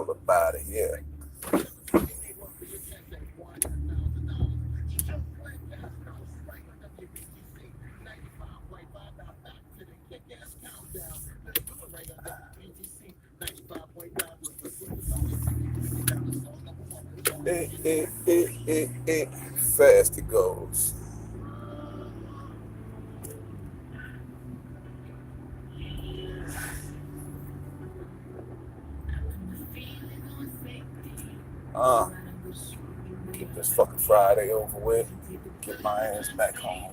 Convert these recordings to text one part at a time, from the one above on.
pull up out of here. Fast it goes. Uh, get this fucking Friday over with. Get my ass back home.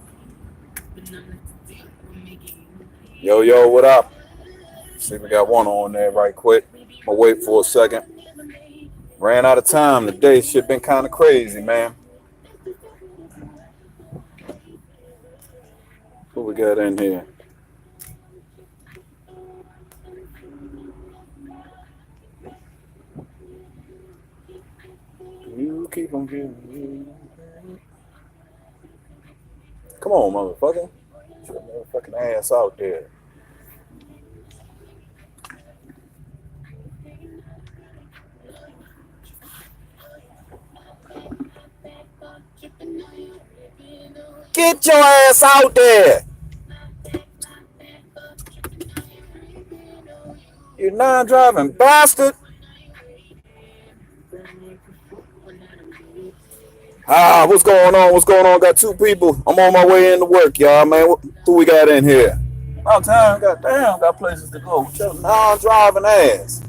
Yo, what up? See if we got one on there right quick. I'll wait for a second. Ran out of time today. Shit been kind of crazy, man. What we got in here? You keep on giving me. Come on, motherfucker. Get your motherfucking ass out there. Get your ass out there. You non-driving bastard. What's going on? What's going on? Got two people. I'm on my way into work, y'all, man. Who we got in here? Oh, time. Goddamn, got places to go. With your non-driving ass.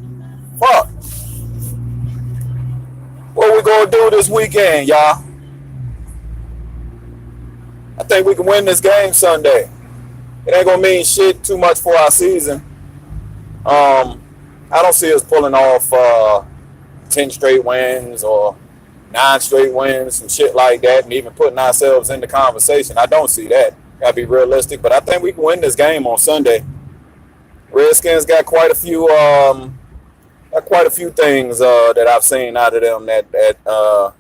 Fuck. What we gonna do this weekend, y'all? I think we can win this game Sunday. It ain't gonna mean shit too much for our season. I don't see us pulling off 10 straight wins or 9 straight wins, some shit like that, and even putting ourselves in the conversation. I don't see that. Gotta be realistic, but I think we can win this game on Sunday. Redskins got quite a few things that I've seen out of them that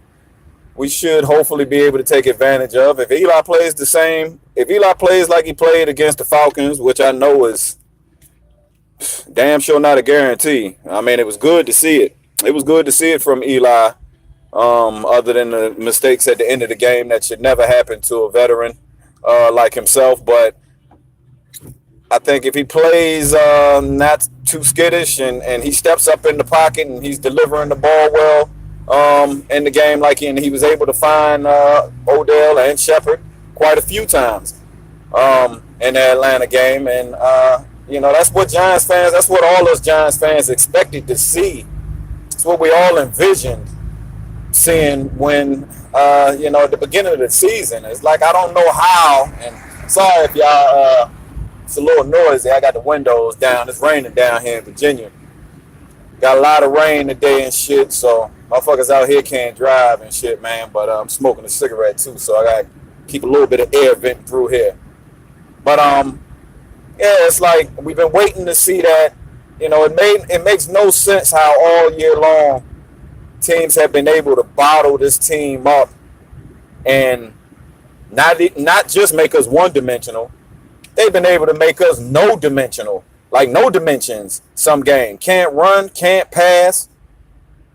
we should hopefully be able to take advantage of. If Eli plays like he played against the Falcons, which I know is damn sure not a guarantee. I mean, it was good to see it. It was good to see it from Eli. Other than the mistakes at the end of the game that should never happen to a veteran like himself. But I think if he plays not too skittish and he steps up in the pocket and he's delivering the ball well in the game, like he was able to find Odell and Shepard quite a few times in the Atlanta game. And, that's what that's what all us Giants fans expected to see. It's what we all envisioned seeing when, at the beginning of the season. It's like, I don't know how, and sorry if y'all, it's a little noisy. I got the windows down. It's raining down here in Virginia. Got a lot of rain today and shit, so motherfuckers out here can't drive and shit, man. But I'm smoking a cigarette too, so I got to keep a little bit of air venting through here. But, it's like we've been waiting to see that. It makes no sense how all year long teams have been able to bottle this team up and not just make us one-dimensional. They've been able to make us no-dimensional, like no dimensions some game. Can't run, can't pass,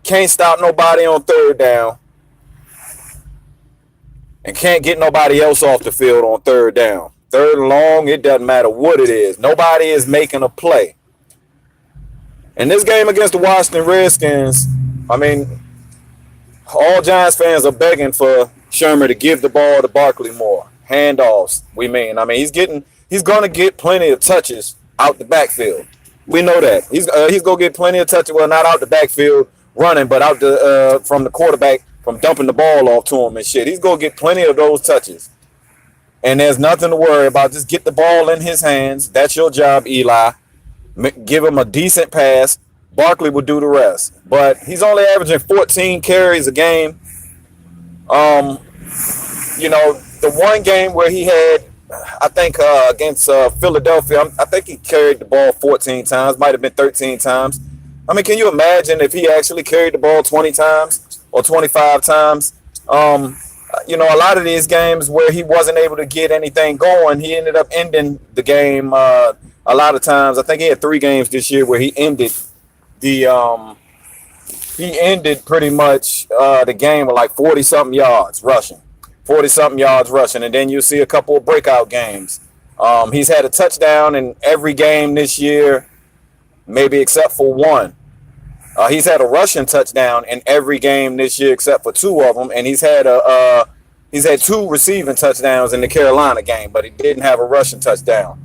can't stop nobody on third down, and can't get nobody else off the field on third down. Third and long, it doesn't matter what it is. Nobody is making a play. In this game against the Washington Redskins, I mean, all Giants fans are begging for Shermer to give the ball to Barkley more. Handoffs, he's going to get plenty of touches out the backfield. We know that. He's going to get plenty of touches, well, not out the backfield running, but out from the quarterback, from dumping the ball off to him and shit. He's going to get plenty of those touches. And there's nothing to worry about. Just get the ball in his hands. That's your job, Eli. Give him a decent pass. Barkley will do the rest. But he's only averaging 14 carries a game. The one game where he had, I think, against Philadelphia, I think he carried the ball 14 times. Might have been 13 times. I mean, can you imagine if he actually carried the ball 20 times or 25 times? A lot of these games where he wasn't able to get anything going, he ended up ending the game a lot of times. I think he had 3 games this year where he ended the he ended pretty much the game with like 40 something yards rushing, 40 something yards rushing, and then you see a couple of breakout games. He's had a touchdown in every game this year, maybe except for one. He's had a rushing touchdown in every game this year except for two of them, and he's had two receiving touchdowns in the Carolina game, but he didn't have a rushing touchdown.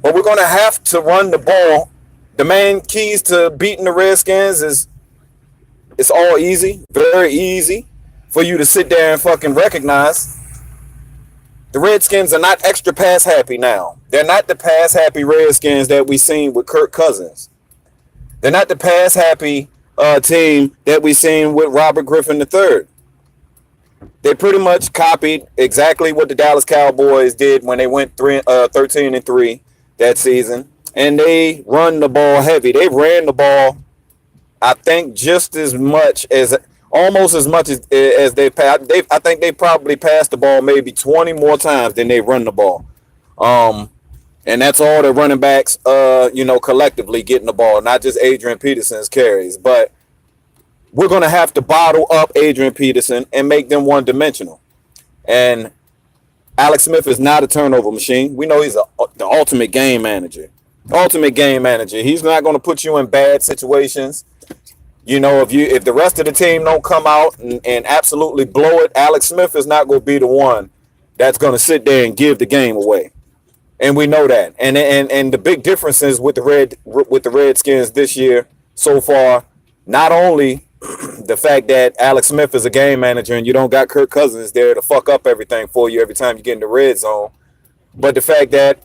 But we're going to have to run the ball. The main keys to beating the Redskins is it's all easy, very easy for you to sit there and fucking recognize. The Redskins are not extra pass happy now. They're not the pass happy Redskins that we seen with Kirk Cousins. They're not the pass happy team that we seen with Robert Griffin III. They pretty much copied exactly what the Dallas Cowboys did when they went 13-3 that season, and they run the ball heavy. They ran the ball, I think, just as much as, almost as much as they passed. I think they probably passed the ball maybe 20 more times than they run the ball. And that's all the running backs, collectively getting the ball, not just Adrian Peterson's carries. But we're going to have to bottle up Adrian Peterson and make them one-dimensional. And Alex Smith is not a turnover machine. We know he's the ultimate game manager. Ultimate game manager. He's not going to put you in bad situations. You know, if the rest of the team don't come out and absolutely blow it, Alex Smith is not going to be the one that's going to sit there and give the game away. And we know that. And the big difference is with the Redskins this year so far, not only the fact that Alex Smith is a game manager and you don't got Kirk Cousins there to fuck up everything for you every time you get in the red zone, but the fact that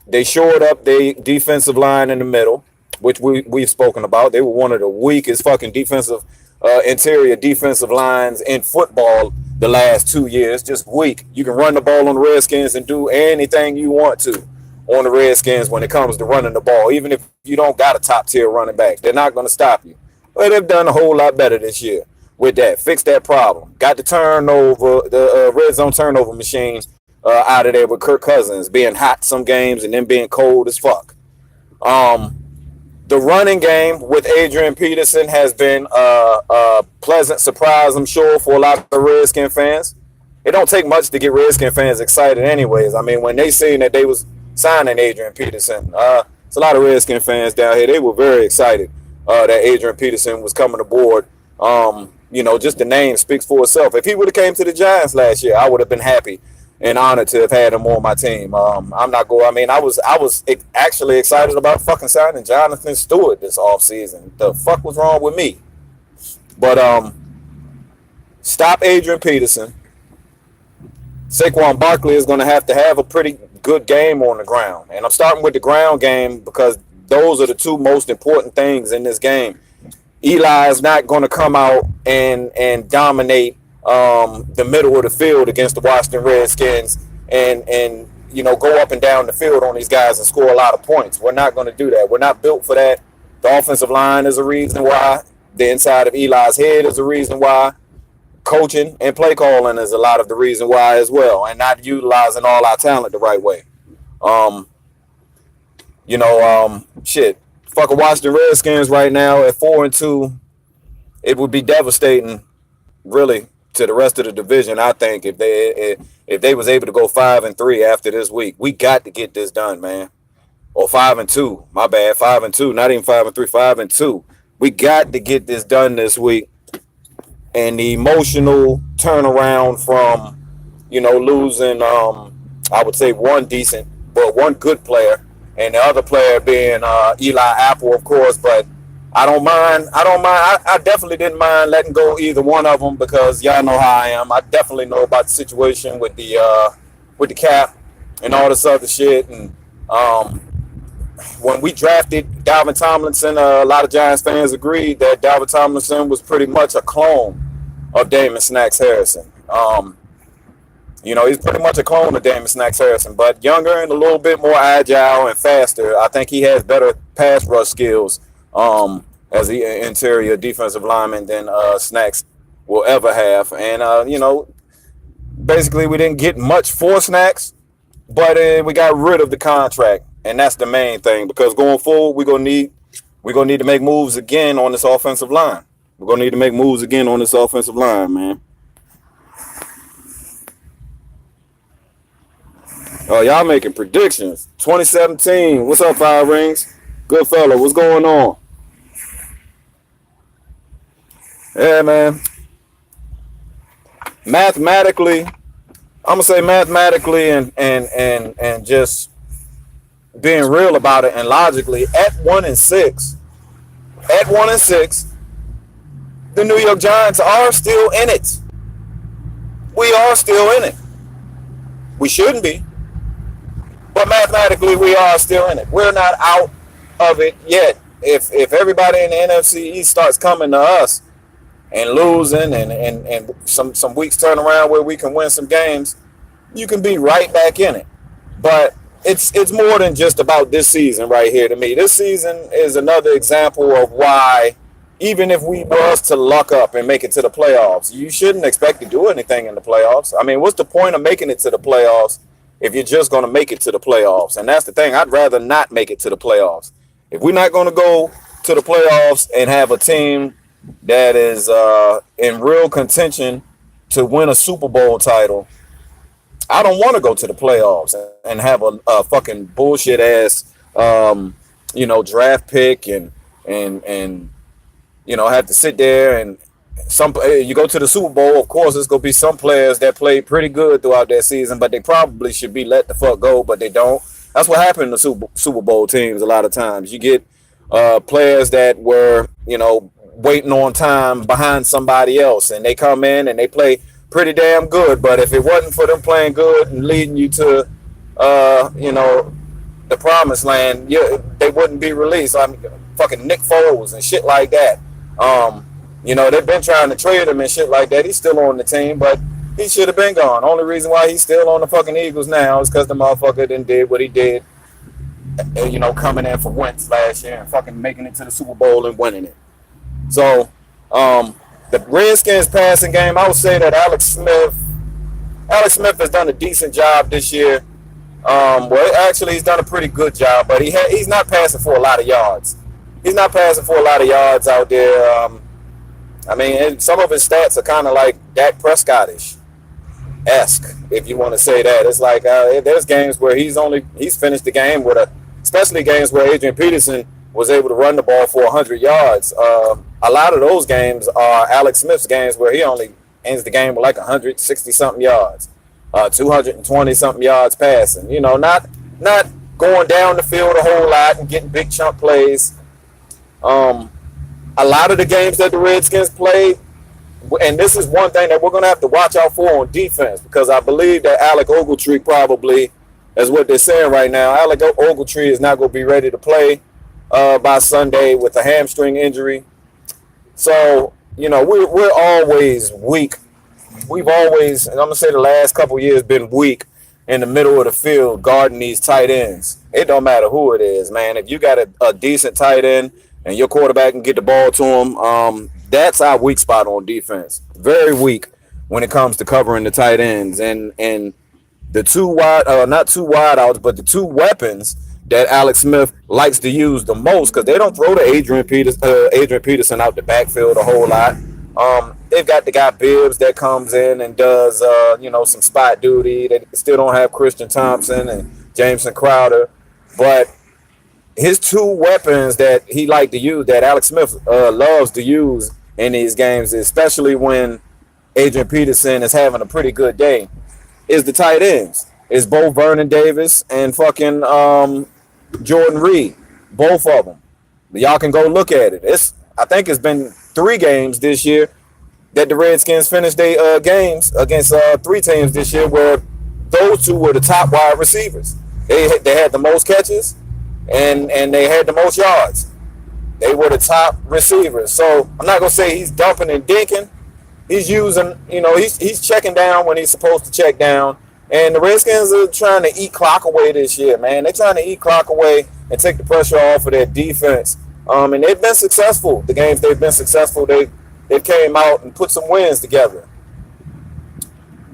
they shored up the defensive line in the middle, which we've spoken about. They were one of the weakest fucking interior defensive lines in football the last 2 years. Just weak. You can run the ball on the Redskins and do anything you want to on the Redskins when it comes to running the ball. Even if you don't got a top tier running back, they're not going to stop you. But they've done a whole lot better this year with that. Fixed that problem. Got the red zone turnover machine out of there with Kirk Cousins being hot some games and then being cold as fuck. The running game with Adrian Peterson has been a pleasant surprise, I'm sure, for a lot of the Redskin fans. It don't take much to get Redskin fans excited anyways. I mean, when they seen that they was signing Adrian Peterson, it's a lot of Redskin fans down here. They were very excited that Adrian Peterson was coming aboard. Just the name speaks for itself. If he would have came to the Giants last year, I would have been happy and honored to have had him on my team. I was actually excited about fucking signing Jonathan Stewart this offseason. The fuck was wrong with me? But stop Adrian Peterson. Saquon Barkley is going to have a pretty good game on the ground. And I'm starting with the ground game because those are the two most important things in this game. Eli is not going to come out and dominate the middle of the field against the Washington Redskins and go up and down the field on these guys and score a lot of points. We're not going to do that. We're not built for that. The offensive line is a reason why. The inside of Eli's head is a reason why. Coaching and play calling is a lot of the reason why as well, and not utilizing all our talent the right way. Fuck a Washington Redskins right now at 4-2. It would be devastating, really, to the rest of the division. I think if they was able to go 5-3 after this week, we got to get this done, man. Or 5-2, my bad, 5-2, not even 5-3, 5-2. We got to get this done this week. And the emotional turnaround from, losing, I would say one good player, and the other player being Eli Apple, of course. But I don't mind. I definitely didn't mind letting go either one of them because y'all know how I am. I definitely know about the situation with the cap and all this other shit. And when we drafted Dalvin Tomlinson, a lot of Giants fans agreed that Dalvin Tomlinson was pretty much a clone of Damon Snacks Harrison. He's pretty much a clone of Damon Snacks Harrison, but younger and a little bit more agile and faster. I think he has better pass rush skills as the interior defensive lineman than Snacks will ever have. And, basically we didn't get much for Snacks, but we got rid of the contract. And that's the main thing, because going forward, we're gonna need to make moves again on this offensive line. We're gonna need to make moves again on this offensive line, man. Oh, y'all making predictions. 2017. What's up, Five Rings? Good fella. What's going on? Yeah, man. Mathematically, I'm gonna say mathematically and just being real about it and logically, at 1-6, the New York Giants are still in it. We are still in it. We shouldn't be, but mathematically we are still in it. We're not out of it yet. If everybody in the NFC East starts coming to us and losing and some weeks turn around where we can win some games, you can be right back in it. But it's more than just about this season right here to me. This season is another example of why, even if we was to luck up and make it to the playoffs, you shouldn't expect to do anything in the playoffs. I mean, what's the point of making it to the playoffs if you're just going to make it to the playoffs? And that's the thing. I'd rather not make it to the playoffs. If we're not going to go to the playoffs and have a team that is in real contention to win a Super Bowl title, I don't want to go to the playoffs and have a fucking bullshit ass, draft pick and have to sit there and you go to the Super Bowl. Of course, there's gonna be some players that played pretty good throughout that season, but they probably should be let the fuck go, but they don't. That's what happened to Super Bowl teams a lot of times. You get players that were waiting on time behind somebody else, and they come in and they play pretty damn good, but if it wasn't for them playing good and leading you to, the promised land, they wouldn't be released. I mean, fucking Nick Foles and shit like that. They've been trying to trade him and shit like that. He's still on the team, but he should have been gone. Only reason why he's still on the fucking Eagles now is because the motherfucker done did what he did, coming in for Wentz last year and fucking making it to the Super Bowl and winning it. So, the Redskins passing game, I would say that Alex Smith has done a decent job this year. Actually, he's done a pretty good job, but he's not passing for a lot of yards. He's not passing for a lot of yards out there. Some of his stats are kind of like Dak Prescott-ish esque, if you want to say that. It's like there's games where he's finished the game especially games where Adrian Peterson was able to run the ball for 100 yards. A lot of those games are Alex Smith's games where he only ends the game with like 160-something yards, 220-something yards passing. Not going down the field a whole lot and getting big chunk plays. A lot of the games that the Redskins played, and this is one thing that we're going to have to watch out for on defense, because I believe that Alec Ogletree probably, as what they're saying right now, Alec Ogletree is not going to be ready to play by Sunday with a hamstring injury. So, we're always weak. We've always, and I'm going to say the last couple of years, been weak in the middle of the field guarding these tight ends. It don't matter who it is, man. If you got a decent tight end and your quarterback can get the ball to him, that's our weak spot on defense. Very weak when it comes to covering the tight ends. And the not two wide outs, but the two weapons that Alex Smith likes to use the most, because they don't throw to Adrian Peterson out the backfield a whole lot. They've got the guy Bibbs that comes in and does some spot duty. They still don't have Christian Thompson and Jameson Crowder, but his two weapons that he liked to use, that Alex Smith loves to use in these games, especially when Adrian Peterson is having a pretty good day, is the tight ends. It's both Vernon Davis and fucking Jordan Reed, both of them. Y'all can go look at it. I think it's been 3 games this year that the Redskins finished their games against 3 teams this year where those two were the top wide receivers. They had the most catches and they had the most yards. They were the top receivers. So I'm not gonna say he's dumping and dinking. He's using, he's checking down when he's supposed to check down. And the Redskins are trying to eat clock away this year, man. They're trying to eat clock away and take the pressure off of their defense. And they've been successful. The games they've been successful, they came out and put some wins together.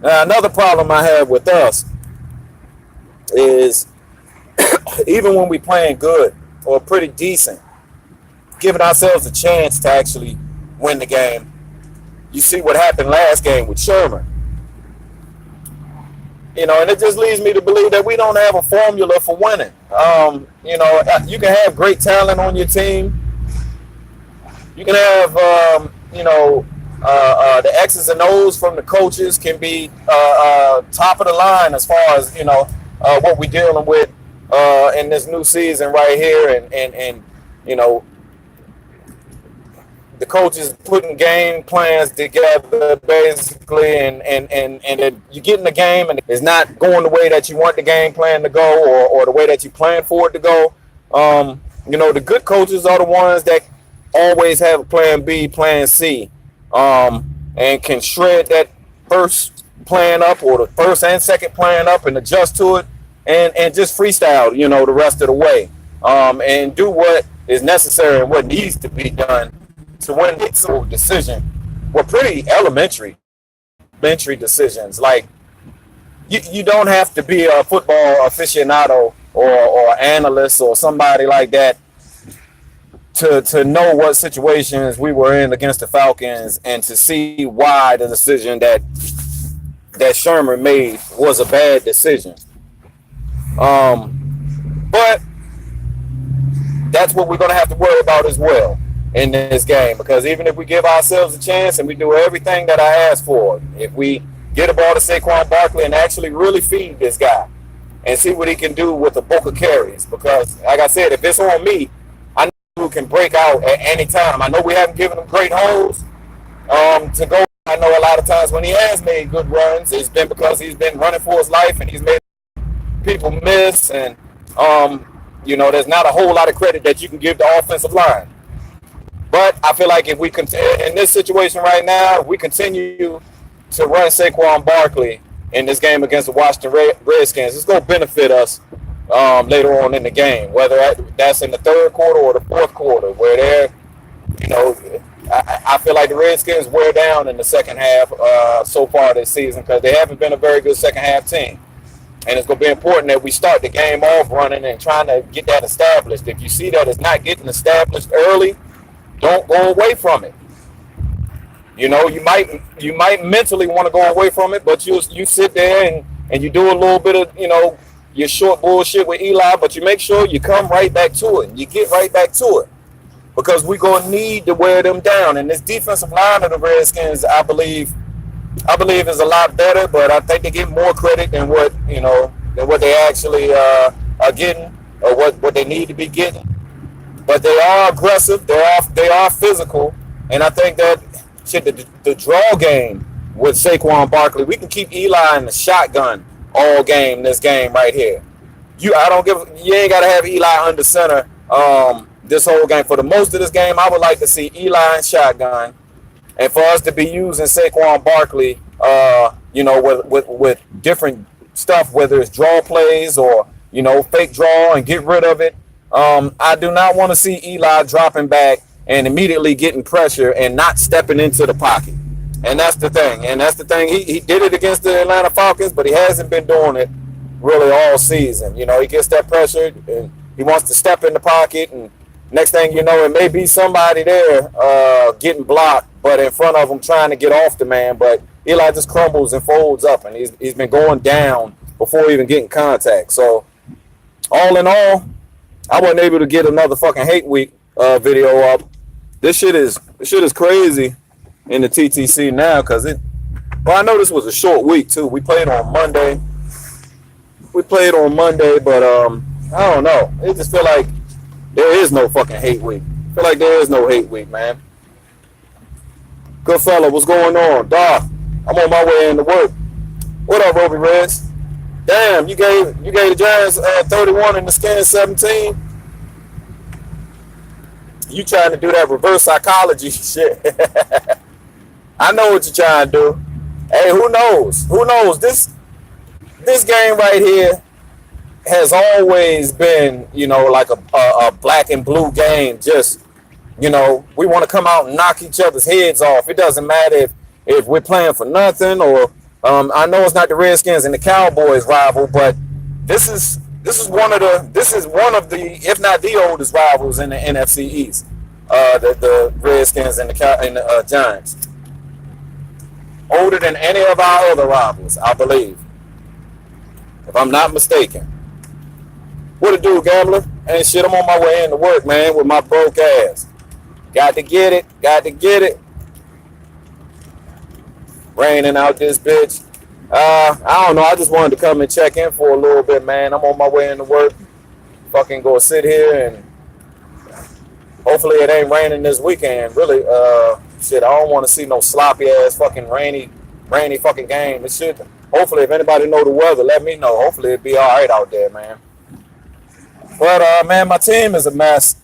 Now, another problem I have with us is even when we playing good or pretty decent, giving ourselves a chance to actually win the game. You see what happened last game with Sherman. You know, and it just leads me to believe that we don't have a formula for winning. You know, you can have great talent on your team. You can have, you know, the X's and O's from the coaches can be top of the line as far as, you know, what we're dealing with in this new season right here. And you know, the coaches putting game plans together basically, and you get in the game and it's not going the way that you want the game plan to go, or the way that you plan for it to go. You know, the good coaches are the ones that always have a plan B, plan C, and can shred that first plan up or the first and second plan up and adjust to it, and just freestyle, you know, the rest of the way, and do what is necessary and what needs to be done to win this decision. Were pretty elementary decisions. Like, you don't have to be a football aficionado or analyst or somebody like that to know what situations we were in against the Falcons and to see why the decision that Sherman made was a bad decision. But that's what we're going to have to worry about as well in this game, because even if we give ourselves a chance and we do everything that I asked for, if we get a ball to Saquon Barkley and actually really feed this guy and see what he can do with the bulk of carries, because like I said, if it's on me, I know who can break out at any time. I know we haven't given him great holes to go. I know a lot of times when he has made good runs, it's been because he's been running for his life and he's made people miss, and you know, there's not a whole lot of credit that you can give the offensive line. But I feel like if we continue in this situation right now, if we continue to run Saquon Barkley in this game against the Washington Redskins, it's going to benefit us later on in the game, whether that's in the third quarter or the fourth quarter, where they're, you know, I feel like the Redskins wear down in the second half so far this season because they haven't been a very good second half team. And it's going to be important that we start the game off running and trying to get that established. If you see that it's not getting established early, don't go away from it. You know, you might mentally want to go away from it, but you sit there and you do a little bit of, you know, your short bullshit with Eli, but you make sure you come right back to it and you get right back to it, because we're going to need to wear them down. And this defensive line of the Redskins, I believe is a lot better, but I think they get more credit than what, you know, than what they actually are getting, or what they need to be getting. But they are aggressive. They are physical, and I think that the draw game with Saquon Barkley, we can keep Eli in the shotgun all game. This game right here, you ain't gotta have Eli under center this whole game. For the most of this game, I would like to see Eli in shotgun, and for us to be using Saquon Barkley, you know, with different stuff, whether it's draw plays or, you know, fake draw and get rid of it. I do not want to see Eli dropping back and immediately getting pressure and not stepping into the pocket. And that's the thing. He did it against the Atlanta Falcons, but he hasn't been doing it really all season. You know, he gets that pressure and he wants to step in the pocket, and next thing you know, it may be somebody there getting blocked, but in front of him trying to get off the man. But Eli just crumbles and folds up, and he's been going down before even getting contact. So all in all, I wasn't able to get another fucking hate week video up. This shit is crazy in the TTC now, because well, I know this was a short week too. We played on Monday, but I don't know. It just feel like there is no fucking hate week. I feel like there is no hate week, man. Good fella, what's going on? Doc, I'm on my way into work. What up, Roby Reds? Damn, you gave the Giants 31 and the Skins 17. You trying to do that reverse psychology shit. I know what you're trying to do. Hey, who knows? Who knows? This game right here has always been, you know, like a black and blue game. Just, you know, we want to come out and knock each other's heads off. It doesn't matter if we're playing for nothing, or I know it's not the Redskins and the Cowboys rival, but this is one of the, if not the oldest rivals in the NFC East. the Redskins and the Giants. Older than any of our other rivals, I believe, if I'm not mistaken. What it do, gambler? Ain't shit. I'm on my way into work, man, with my broke ass. Got to get it. Got to get it. Raining out this bitch. I don't know. I just wanted to come and check in for a little bit, man. I'm on my way into work. Fucking go sit here and hopefully it ain't raining this weekend. Really, shit, I don't want to see no sloppy ass fucking rainy fucking game. It should. Hopefully, if anybody know the weather, let me know. Hopefully, it'll be all right out there, man. But man, my team is a mess.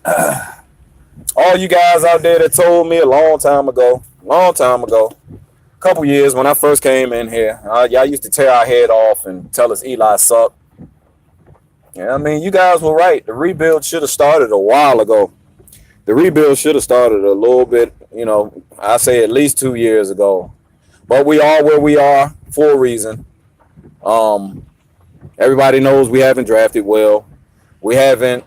All you guys out there that told me a long time ago, a couple years when I first came in here, y'all used to tear our head off and tell us Eli sucked. Yeah, I mean, you guys were right. The rebuild should have started a while ago. The rebuild should have started a little bit, I say at least 2 years ago. But we are where we are for a reason. Everybody knows we haven't drafted well. We haven't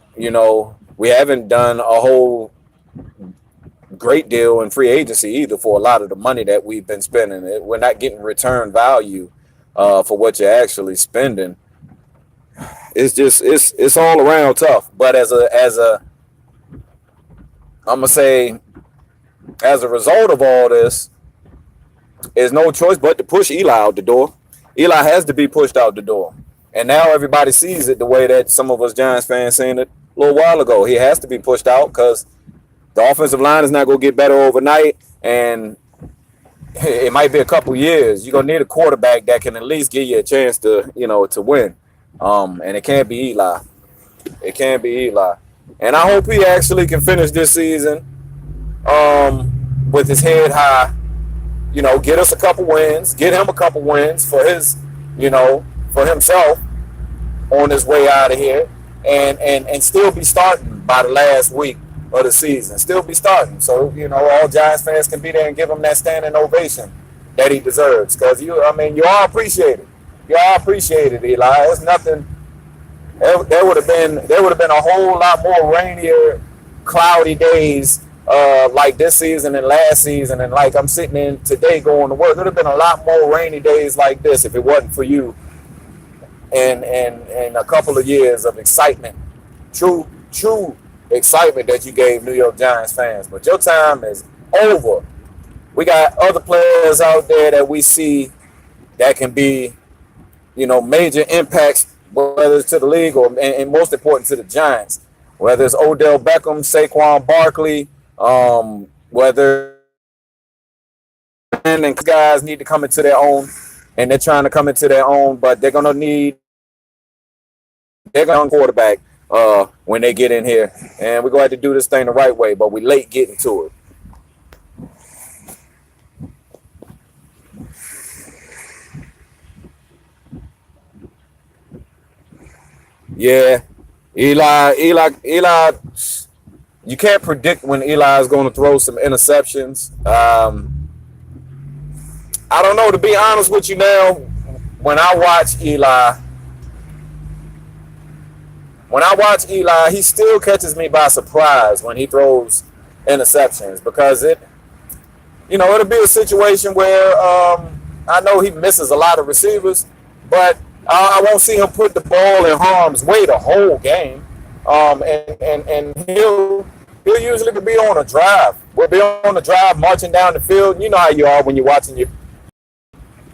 done a whole great deal in free agency either for a lot of the money that we've been spending. We're not getting return value for what you're actually spending. It's just it's all around tough. But as a I'm gonna say, as a result of all this, there's no choice but to push Eli out the door. Eli has to be pushed out the door. And now everybody sees it the way that some of us Giants fans seen it a little while ago. He has to be pushed out because the offensive line is not going to get better overnight. And it might be a couple years. You're going to need a quarterback that can at least give you a chance to, to win. And it can't be Eli. It can't be Eli. And I hope he actually can finish this season with his head high. Get us a couple wins. Get him a couple wins for his, for himself on his way out of here. And still be starting by the last week of the season. Still be starting. So, all Giants fans can be there and give him that standing ovation that he deserves. Because, you are appreciated. You are appreciated, Eli. It's nothing. There would have been a whole lot more rainier, cloudy days like this season and last season, and like I'm sitting in today going to work. There would have been a lot more rainy days like this if it wasn't for you and a couple of years of excitement, true excitement that you gave New York Giants fans. But your time is over. We got other players out there that we see that can be, major impacts, whether it's to the league or, and most important, to the Giants. Whether it's Odell Beckham, Saquon Barkley, whether and guys need to come into their own, and they're trying to come into their own, but they're gonna need quarterback when they get in here, and we're gonna have to do this thing the right way. But we late getting to it. Yeah, Eli. You can't predict when Eli is going to throw some interceptions. I don't know, to be honest with you now. When I watch Eli, he still catches me by surprise when he throws interceptions, because it'll be a situation where I know he misses a lot of receivers, but I won't see him put the ball in harm's way the whole game. And he'll usually be on a drive. We'll be on a drive marching down the field. You know how you are when you're watching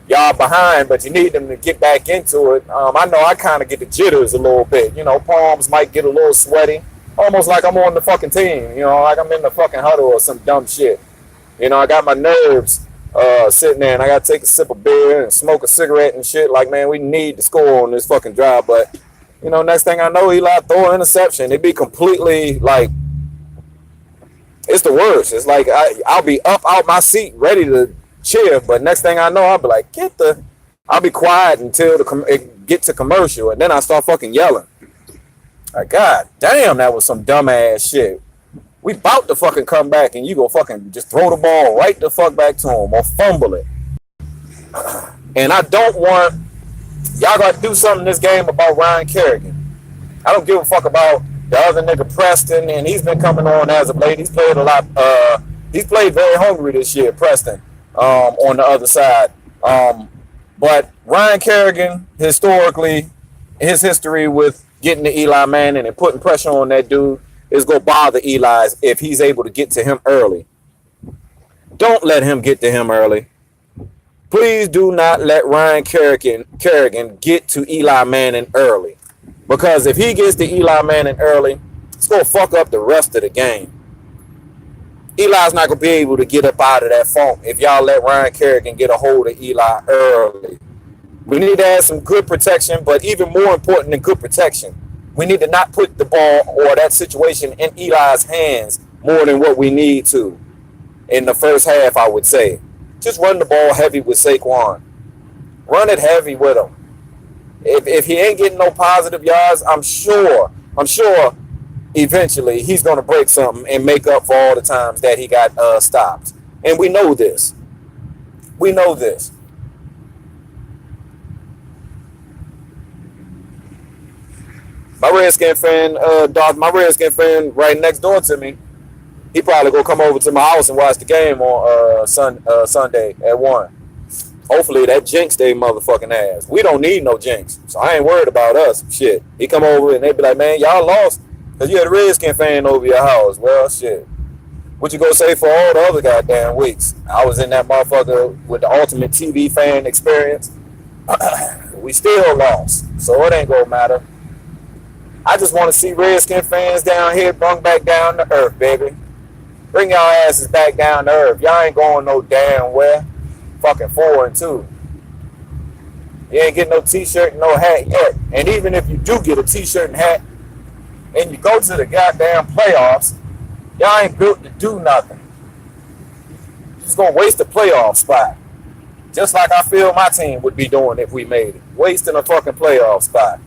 y'all behind, but you need them to get back into it. I know I kind of get the jitters a little bit. Palms might get a little sweaty, almost like I'm on the fucking team. Like I'm in the fucking huddle or some dumb shit. I got my nerves sitting there, and I got to take a sip of beer and smoke a cigarette and shit. Like, man, we need to score on this fucking drive. But, next thing I know, Eli throw an interception. It'd be completely, like, it's the worst. It's like I'll be up out my seat ready to cheer, but next thing I know, I'll be like, I'll be quiet until it get to commercial, and then I start fucking yelling. Like, God damn, that was some dumbass shit. We about to fucking come back, and you go fucking just throw the ball right the fuck back to him or fumble it. And I don't want y'all got to do something in this game about Ryan Kerrigan. I don't give a fuck about The other nigga Preston, and he's been coming on as of late. He's played a lot. He's played very hungry this year, Preston, on the other side. But Ryan Kerrigan, historically, his history with getting to Eli Manning and putting pressure on that dude is going to bother Eli if he's able to get to him early. Don't let him get to him early. Please do not let Ryan Kerrigan get to Eli Manning early. Because if he gets to Eli Manning early, it's going to fuck up the rest of the game. Eli's not going to be able to get up out of that funk if y'all let Ryan Kerrigan get a hold of Eli early. We need to have some good protection, but even more important than good protection, we need to not put the ball or that situation in Eli's hands more than what we need to in the first half, I would say. Just run the ball heavy with Saquon. Run it heavy with him. If he ain't getting no positive yards, I'm sure eventually he's going to break something and make up for all the times that he got stopped. And we know this. We know this. My Redskin fan right next door to me, he probably gonna come over to my house and watch the game on Sunday at 1. Hopefully that jinx they motherfucking ass. We don't need no jinx, so I ain't worried about us. Shit. He come over and they be like, man, y'all lost because you had a Redskin fan over your house. Well, shit. What you gonna say for all the other goddamn weeks? I was in that motherfucker with the ultimate TV fan experience. We still lost, so it ain't gonna matter. I just want to see Redskin fans down here bring back down to earth, baby. Bring y'all asses back down to earth. Y'all ain't going no damn where. Fucking 4-2. You ain't getting no t-shirt and no hat yet. And even if you do get a t-shirt and hat and you go to the goddamn playoffs, y'all ain't built to do nothing. You're just going to waste a playoff spot. Just like I feel my team would be doing if we made it. Wasting a fucking playoff spot.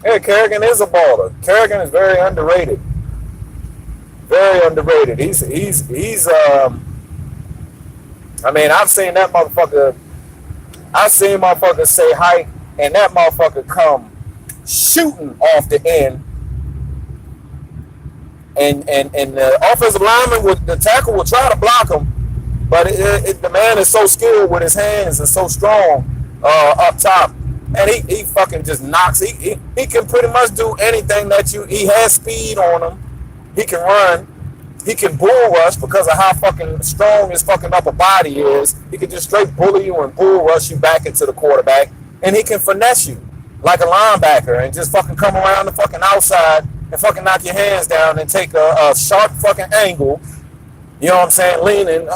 Hey, Kerrigan is a baller. Kerrigan is very underrated. Very underrated. He's I mean, I've seen motherfuckers say height, and that motherfucker come shooting off the end. And the offensive lineman, the tackle will try to block him, but the man is so skilled with his hands and so strong up top. And he fucking just knocks. He can pretty much do anything that he has speed on him. He can run. He can bull rush because of how fucking strong his fucking upper body is. He can just straight bully you and bull rush you back into the quarterback. And he can finesse you like a linebacker and just fucking come around the fucking outside and fucking knock your hands down and take a sharp fucking angle. You know what I'm saying? Leaning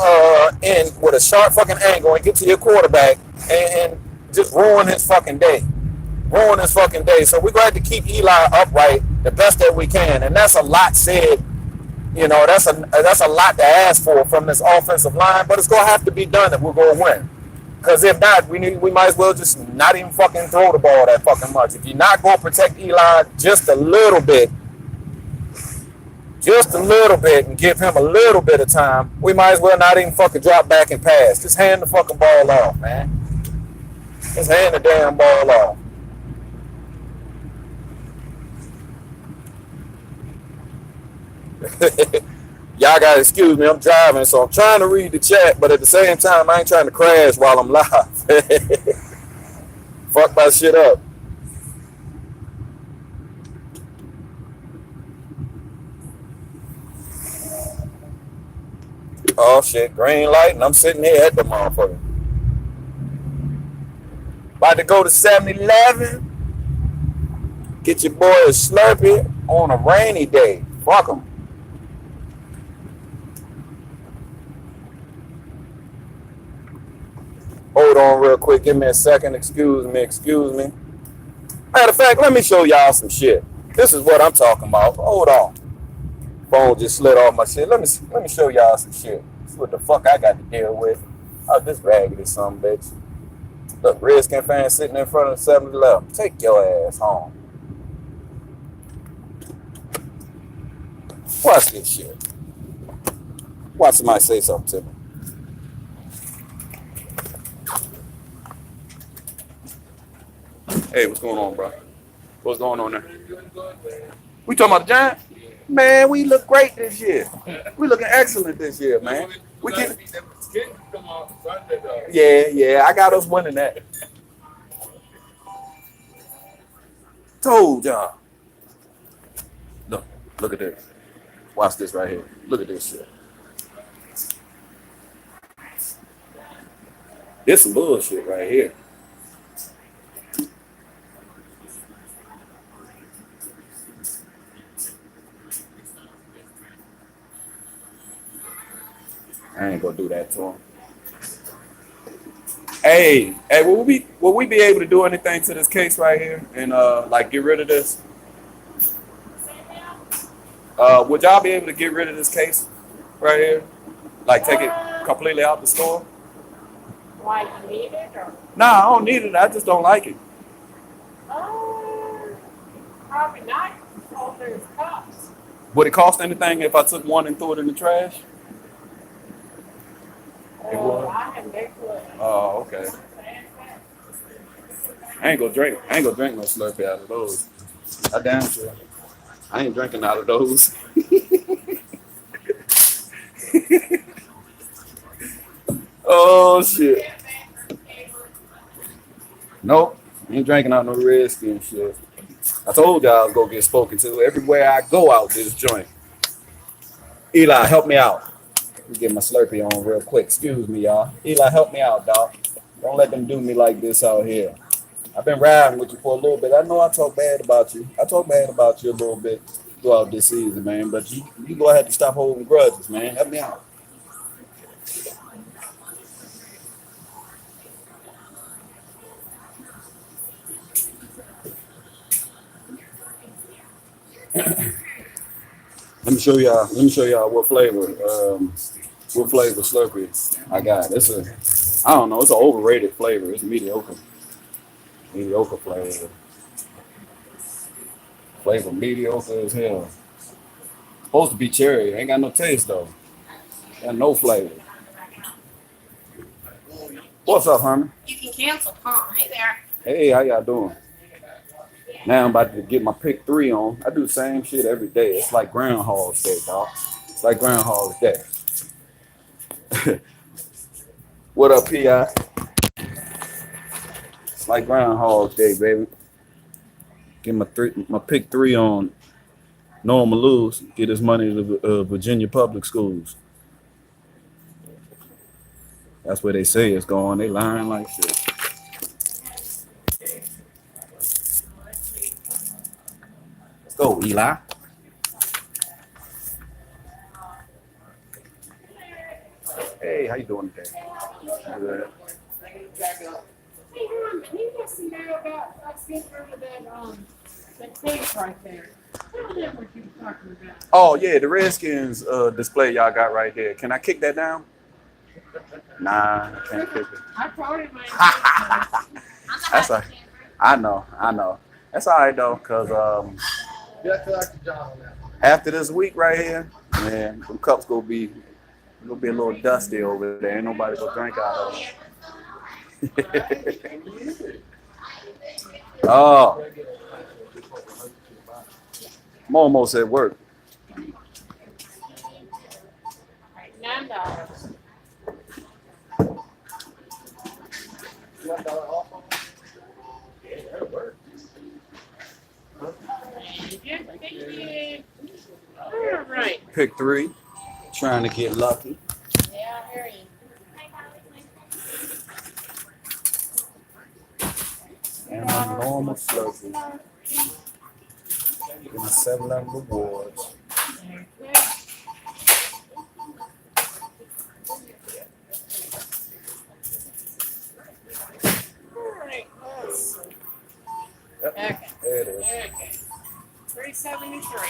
in with a sharp fucking angle and get to your quarterback and just ruin his fucking day. Ruin his fucking day. So we're going to have to keep Eli upright the best that we can. And that's a lot said. You know, that's a lot to ask for from this offensive line, but it's going to have to be done if we're going to win. Because if not, we might as well just not even fucking throw the ball that fucking much. If you're not going to protect Eli just a little bit, and give him a little bit of time, we might as well not even fucking drop back and pass. Just hand the fucking ball off, man. Just hand the damn ball off. Y'all gotta excuse me, I'm driving, so I'm trying to read the chat, but at the same time, I ain't trying to crash while I'm live. Fuck my shit up. Oh shit, green light, and I'm sitting here at the motherfucker. About to go to 7-Eleven. Get your boy a Slurpee on a rainy day. Fuck him. Hold on real quick. Give me a second. Excuse me. Matter of fact, let me show y'all some shit. This is what I'm talking about. Hold on. Phone just slid off my shit. Let me show y'all some shit. This is what the fuck I got to deal with. Oh, this raggedy son of a bitch. Look, Redskin fan sitting in front of 7-Eleven. Take your ass home. Watch this shit. Watch somebody say something to me. Hey, what's going on, bro? What's going on there? We talking about the Giants? Man, we look great this year. We looking excellent this year, man. We get. Yeah, yeah. I got us winning that. Told y'all. Look, look at this. Watch this right here. Look at this shit. This some bullshit right here. I ain't gonna do that to him. Hey, will we be able to do anything to this case right here and like get rid of this? Would y'all be able to get rid of this case right here? Like take it completely out the store? Why you need it or? Nah, I don't need it. I just don't like it. Uh, Probably not. Oh, there's cups. Would it cost anything if I took one and threw it in the trash? It would. I have no clue. Oh, okay. I ain't gonna drink. I ain't gonna drink no Slurpee out of those. I damn sure. I ain't drinking out of those. Oh shit. Nope. Ain't drinking out no Redskin shit. I told y'all I was gonna get spoken to everywhere I go out this joint. Eli, help me out. Let me get my Slurpee on real quick. Excuse me, y'all. Eli, help me out, dog. Don't let them do me like this out here. I've been riding with you for a little bit. I know I talk bad about you. I talk bad about you a little bit throughout this season, man. But you go ahead and stop holding grudges, man. Help me out. Let me show y'all. Let me show y'all what flavor Slurpee I got. I don't know. It's an overrated flavor. It's mediocre. Mediocre flavor. Flavor mediocre as hell. Supposed to be cherry. Ain't got no taste though. Got no flavor. What's up, Herman? You can cancel, huh? Hey there. Hey, how y'all doing? Now I'm about to get my pick 3 on. I do the same shit every day. It's like Groundhog's Day, dog. It's like Groundhog's Day. What up, P.I.? It's like Groundhog's Day, baby. Get my pick 3 on Norma lose. Get his money to Virginia public schools. That's where they say it's going. They lying like shit. Let's go, Eli. Hey, how you doing today? Good. Hey, you must know about I sent over that case right there. I don't know what you were talking about. Oh yeah, the Redskins display y'all got right there. Can I kick that down? Nah, I can't kick it. I told him That's all right. I know. That's all right though, cause after this week right here, man, the cups gonna be a little dusty over there. Ain't nobody gonna drink out of them. Oh, I'm almost at work. $9. Thank you. All right. Pick 3, trying to get lucky. Yeah, I hear you. And my normal Slurpee. Give me 7-Eleven rewards. All right, let's see. Yep, Okay. there it is. Okay. 373.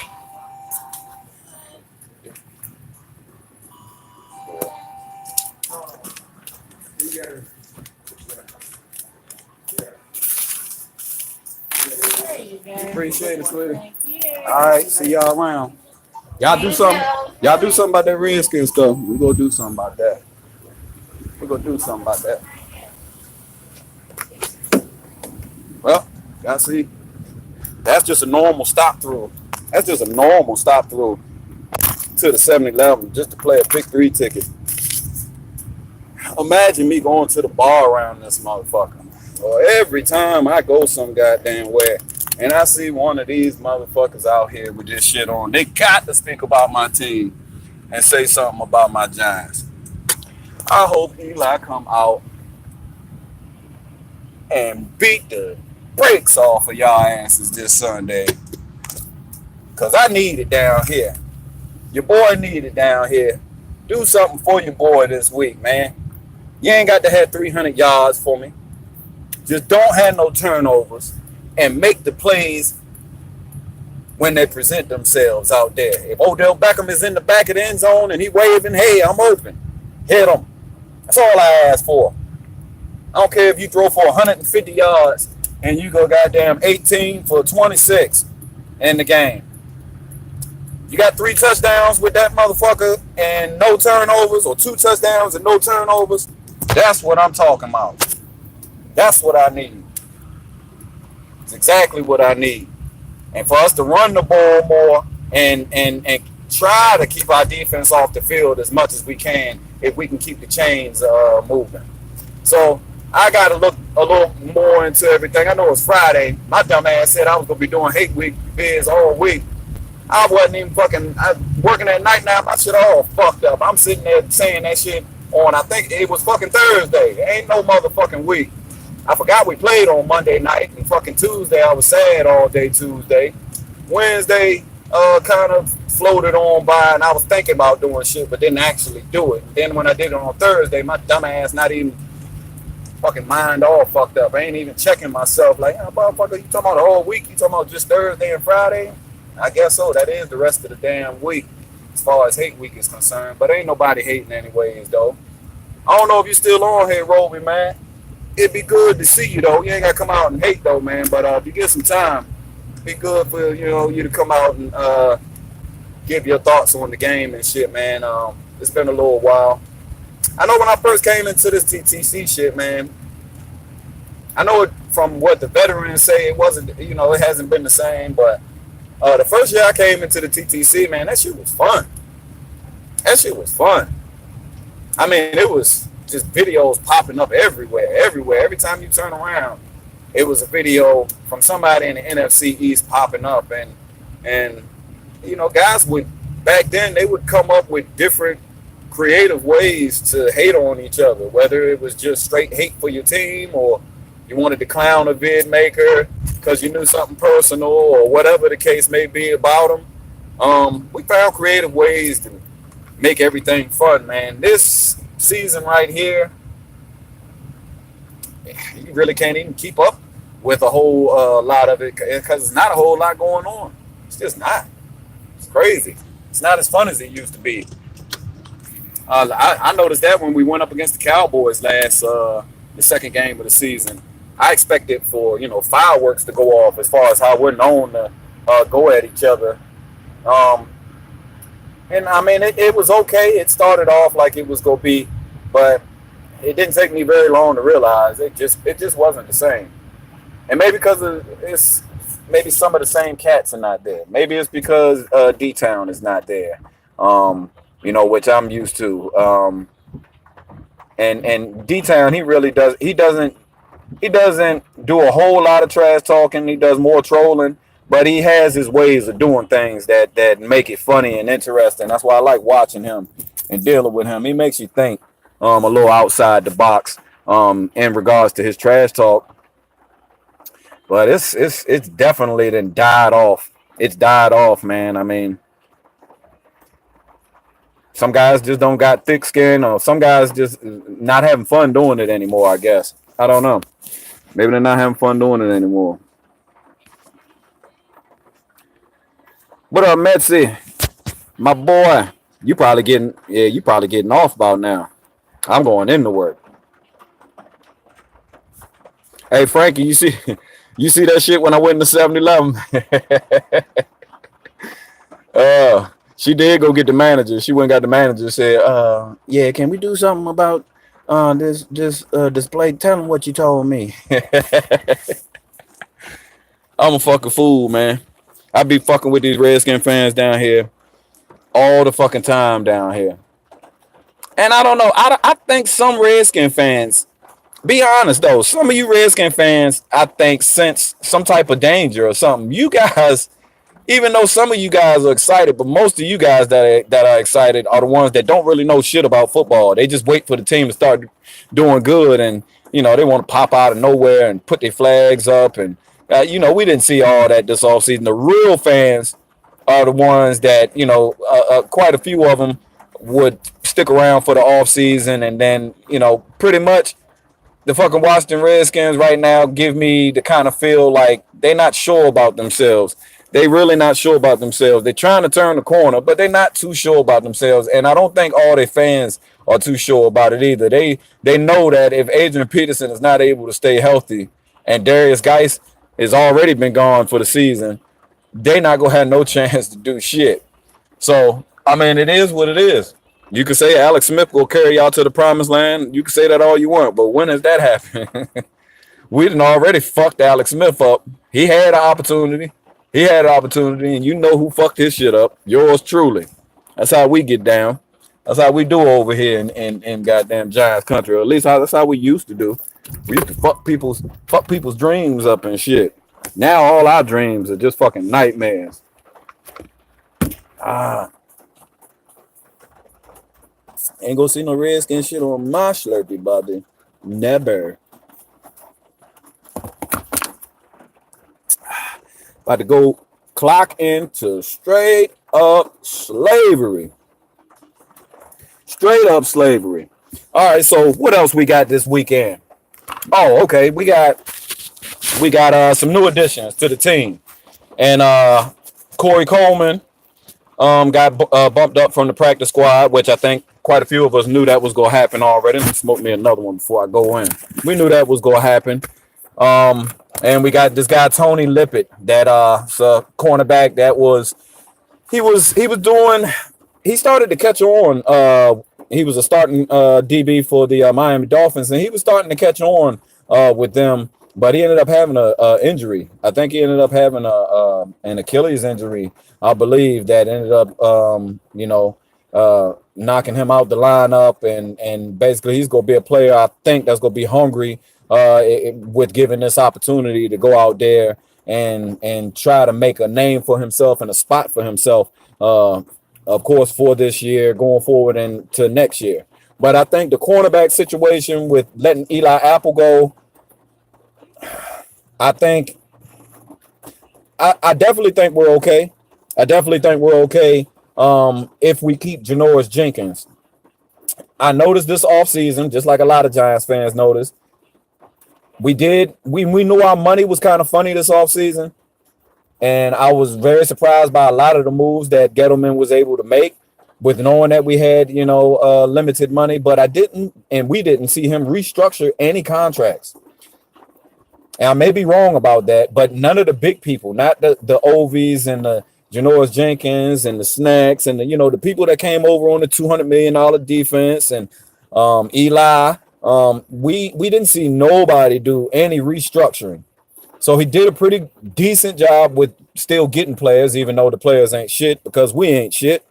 There you go. Appreciate it, sweetie. Thank you. All right, see y'all around. Y'all do something. Y'all do something about that Redskin stuff. We gonna do something about that. We gonna do something about that. Well, y'all see, that's just a normal stop through. That's just a normal stop through to the 7-Eleven just to play a Pick 3 ticket. Imagine me going to the bar around this motherfucker. Or every time I go some goddamn where and I see one of these motherfuckers out here with this shit on, they got to speak about my team and say something about my Giants. I hope Eli come out and beat the brakes off of y'all asses this Sunday. Because I need it down here. Your boy need it down here. Do something for your boy this week, man. You ain't got to have 300 yards for me. Just don't have no turnovers and make the plays when they present themselves out there. If Odell Beckham is in the back of the end zone and he waving, hey, I'm open. Hit him. That's all I ask for. I don't care if you throw for 150 yards and you go goddamn 18 for 26 in the game. You got 3 touchdowns with that motherfucker and no turnovers, or 2 touchdowns and no turnovers. That's what I'm talking about. That's what I need. It's exactly what I need. And for us to run the ball more and try to keep our defense off the field as much as we can if we can keep the chains moving. So I got to look a little more into everything. I know it's Friday. My dumb ass said I was going to be doing hate week bids all week. I wasn't even working at night now. My shit all fucked up. I'm sitting there saying that shit on, I think it was fucking Thursday. Ain't no motherfucking week. I forgot we played on Monday night, and fucking Tuesday I was sad all day Tuesday. Wednesday kind of floated on by, and I was thinking about doing shit, but didn't actually do it. Then when I did it on Thursday, my dumb ass not even fucking mind all fucked up. I ain't even checking myself like, oh, motherfucker, you talking about the whole week? You talking about just Thursday and Friday? I guess so. That is the rest of the damn week as far as hate week is concerned. But ain't nobody hating anyways, though. I don't know if you still on here, Roby, man. It'd be good to see you, though. You ain't got to come out and hate, though, man. But if you get some time, it'd be good for you to come out and give your thoughts on the game and shit, man. It's been a little while. I know when I first came into this TTC shit, man, I know it from what the veterans say, it wasn't, it hasn't been the same, but the first year I came into the TTC, man, that shit was fun. That shit was fun. I mean, it was just videos popping up everywhere. Every time you turn around, it was a video from somebody in the NFC East popping up. And guys would, back then, they would come up with different creative ways to hate on each other, whether it was just straight hate for your team or you wanted to clown a vid maker because you knew something personal or whatever the case may be about them. We found creative ways to make everything fun, man. This season right here, you really can't even keep up with a whole lot of it because it's not a whole lot going on. It's just not. It's crazy. It's not as fun as it used to be. I noticed that when we went up against the Cowboys last, the second game of the season. I expected for, fireworks to go off as far as how we're known to go at each other. And I mean, it was okay. It started off like it was going to be, but it didn't take me very long to realize it just wasn't the same. And maybe because maybe some of the same cats are not there. Maybe it's because D-Town is not there, which I'm used to. And D-Town, he doesn't do a whole lot of trash talking. He does more trolling, but he has his ways of doing things that make it funny and interesting. That's why I like watching him and dealing with him. He makes you think a little outside the box in regards to his trash talk. But it's definitely then died off. It's died off, man. I mean, some guys just don't got thick skin, or some guys just not having fun doing it anymore, I guess. I don't know. Maybe they're not having fun doing it anymore. What up, Metzi? My boy. You probably getting off about now. I'm going into work. Hey, Frankie, you see that shit when I went to 7-Eleven? She did go get the manager. She went and got the manager and said, yeah, can we do something about this display? Tell him what you told me. I'm a fucking fool, man. I be fucking with these Redskin fans down here all the fucking time down here. And I don't know. I think some Redskin fans, be honest though, some of you Redskin fans, I think sense some type of danger or something. You guys, even though some of you guys are excited, but most of you guys that are excited are the ones that don't really know shit about football. They just wait for the team to start doing good, and they want to pop out of nowhere and put their flags up, and we didn't see all that this offseason. The real fans are the ones that quite a few of them would stick around for the offseason, and then pretty much the fucking Washington Redskins right now give me the kind of feel like they're not sure about themselves. They really not sure about themselves. They're trying to turn the corner, but they're not too sure about themselves. And I don't think all their fans are too sure about it either. They know that if Adrian Peterson is not able to stay healthy and Darius Geis has already been gone for the season, they not gonna have no chance to do shit. So I mean, it is what it is. You can say Alex Smith will carry y'all to the promised land. You can say that all you want, but when has that happened? We done already fucked Alex Smith up. He had an opportunity. And you know who fucked his shit up. Yours truly. That's how we get down. That's how we do over here in goddamn Giants country. Or at least that's how we used to do. We used to fuck people's dreams up and shit. Now all our dreams are just fucking nightmares. Ain't gonna see no Redskin shit on my Slurpee body. Never. About to go clock into straight up slavery. Straight up slavery. All right, so what else we got this weekend? Oh, okay. We got some new additions to the team. And Corey Coleman got bumped up from the practice squad, which I think quite a few of us knew that was going to happen already. Let me smoke me another one before I go in. We knew that was going to happen. And we got this guy, Tony Lippett, that's a cornerback that he started to catch on. He was a starting DB for the Miami Dolphins, and he was starting to catch on with them, but he ended up having a injury. I think he ended up having an Achilles injury, I believe, that ended up, knocking him out the lineup, and basically he's going to be a player, I think, that's going to be hungry with giving this opportunity to go out there and try to make a name for himself and a spot for himself, of course, for this year, going forward into next year. But I think the cornerback situation with letting Eli Apple go, I definitely think we're okay. If we keep Janoris Jenkins. I noticed this offseason, just like a lot of Giants fans noticed, we knew our money was kind of funny this offseason. And I was very surprised by a lot of the moves that Gettleman was able to make with knowing that we had, limited money. But we didn't see him restructure any contracts. And I may be wrong about that, but none of the big people, not the Ovies and the Janoris Jenkins and the Snacks and the people that came over on the $200 million defense and Eli, we didn't see nobody do any restructuring. So he did a pretty decent job with still getting players, even though the players ain't shit because we ain't shit.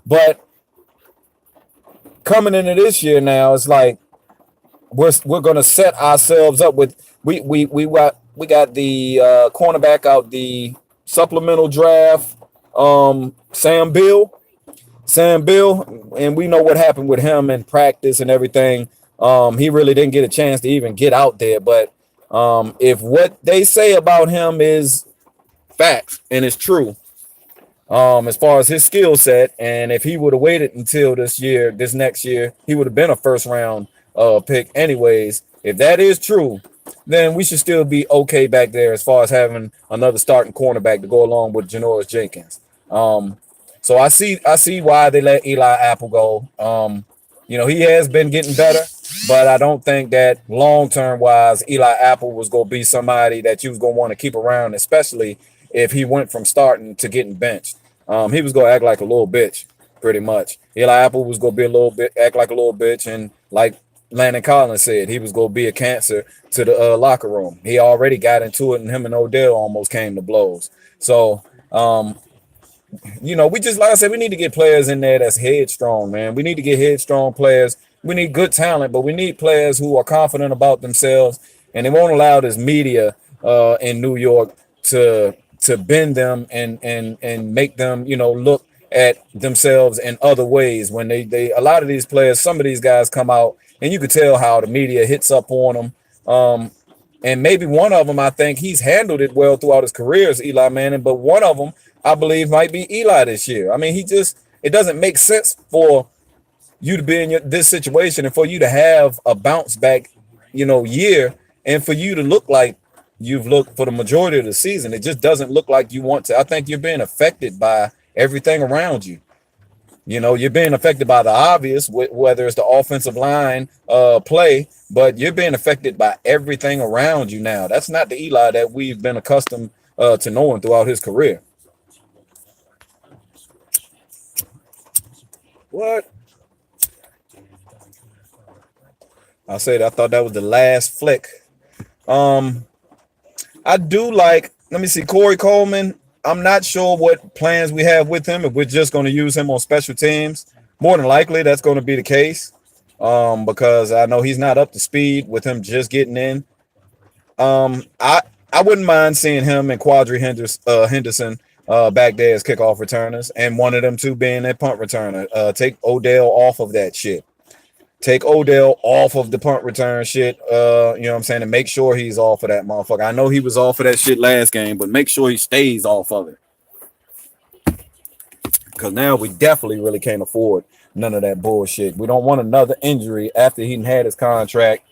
But coming into this year now, it's like we're gonna set ourselves up with we got the cornerback out the supplemental draft, Sam Bill, and we know what happened with him in practice and everything. He really didn't get a chance to even get out there, but if what they say about him is facts and it's true, as far as his skill set, and if he would have waited until this next year, he would have been a first round pick anyways. If that is true, then we should still be okay back there as far as having another starting cornerback to go along with Janoris Jenkins. So I see why they let Eli Apple go. He has been getting better, but I don't think that long-term wise, Eli Apple was going to be somebody that you was going to want to keep around, especially if he went from starting to getting benched. He was going to act like a little bitch, pretty much. Eli Apple was going to act like a little bitch, and like Landon Collins said, he was going to be a cancer to the locker room. He already got into it, and him and Odell almost came to blows. So Um, we just like I said, we need to get players in there that's headstrong, man. We need to get headstrong players. We need good talent, but we need players who are confident about themselves, and they won't allow this media in New York to bend them and make them, look at themselves in other ways. When they a lot of these players, some of these guys come out, and you could tell how the media hits up on them. And maybe one of them, I think he's handled it well throughout his career as Eli Manning, but one of them, I believe, might be Eli this year. I mean, it doesn't make sense for you to be in this situation and for you to have a bounce back, year, and for you to look like you've looked for the majority of the season. It just doesn't look like you want to. I think you're being affected by everything around you. You're being affected by the obvious, whether it's the offensive line play, but you're being affected by everything around you now. That's not the Eli that we've been accustomed to knowing throughout his career. What? I thought that was the last flick. I do like, let me see, Corey Coleman. I'm not sure what plans we have with him. If we're just going to use him on special teams, more than likely that's going to be the case. Because I know he's not up to speed with him just getting in. I wouldn't mind seeing him and Quadri Henderson back there as kickoff returners, and one of them two being a punt returner. Take Odell off of that shit. Take Odell off of the punt return shit. You know what I'm saying? And make sure he's off of that motherfucker. I know he was off of that shit last game, but make sure he stays off of it. Because now we definitely really can't afford none of that bullshit. We don't want another injury after he had his contract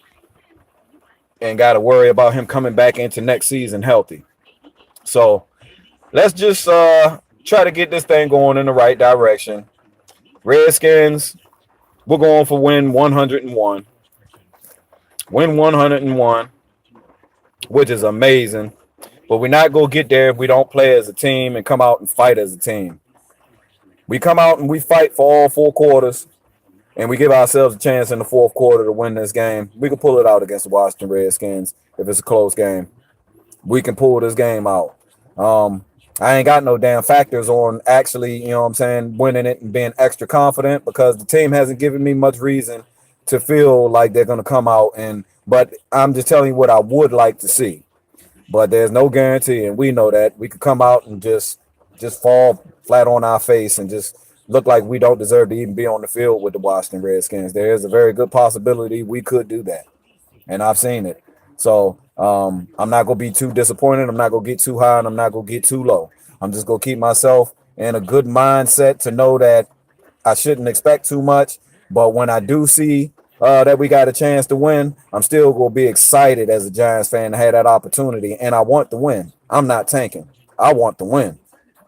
and got to worry about him coming back into next season healthy. So let's just try to get this thing going in the right direction. Redskins, we're going for win 101. Win 101, which is amazing. But we're not going to get there if we don't play as a team and come out and fight as a team. We come out and we fight for all 4 quarters, and we give ourselves a chance in the 4th quarter to win this game. We can pull it out against the Washington Redskins if it's a close game. We can pull this game out. I ain't got no damn factors on actually, winning it and being extra confident, because the team hasn't given me much reason to feel like they're going to come out. But I'm just telling you what I would like to see. But there's no guarantee, and we know that. We could come out and just fall flat on our face and just look like we don't deserve to even be on the field with the Washington Redskins. There is a very good possibility we could do that, and I've seen it. So I'm not going to be too disappointed. I'm not going to get too high, and I'm not going to get too low. I'm just going to keep myself in a good mindset to know that I shouldn't expect too much. But when I do see that we got a chance to win, I'm still going to be excited as a Giants fan to have that opportunity, and I want to win. I'm not tanking. I want to win.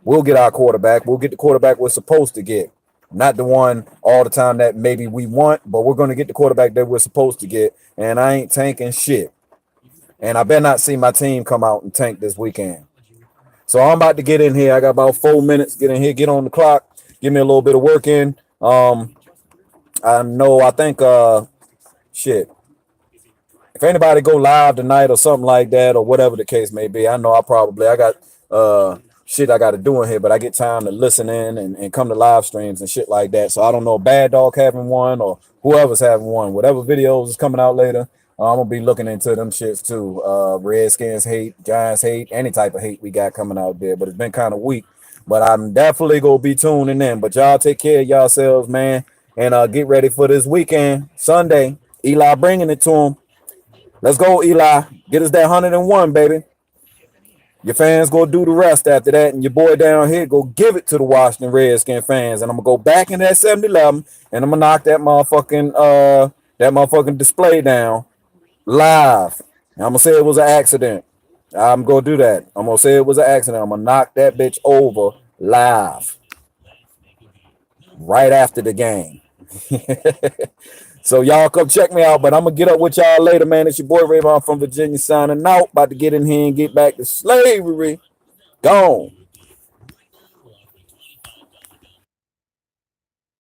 We'll get our quarterback. We'll get the quarterback we're supposed to get. Not the one all the time that maybe we want, but we're going to get the quarterback that we're supposed to get, and I ain't tanking shit. And I better not see my team come out and tank this weekend. So I'm about to get in here. I got about 4 minutes. Get in here, get on the clock, give me a little bit of work in. I think shit. If anybody go live tonight or something like that, or whatever the case may be, I know I got shit I got to do in here, but I get time to listen in and come to live streams and shit like that. So I don't know, Bad Dog having one or whoever's having one, whatever videos is coming out later. I'm gonna be looking into them shits too. Redskins hate, Giants hate, any type of hate we got coming out there. But it's been kind of weak. But I'm definitely gonna be tuning in. But y'all take care of yourselves, man, and get ready for this weekend, Sunday. Eli bringing it to him. Let's go, Eli. Get us that 101, baby. Your fans go do the rest after that, and your boy down here go give it to the Washington Redskins fans. And I'm gonna go back in that 7-Eleven, and I'm gonna knock that motherfucking display down. Live. I'm gonna say it was an accident. I'm gonna do that. I'm gonna say it was an accident. I'm gonna knock that bitch over live right after the game. So y'all come check me out, but I'm gonna get up with y'all later, man. It's your boy Rayvon from Virginia signing out. About to get in here and get back to slavery. Gone.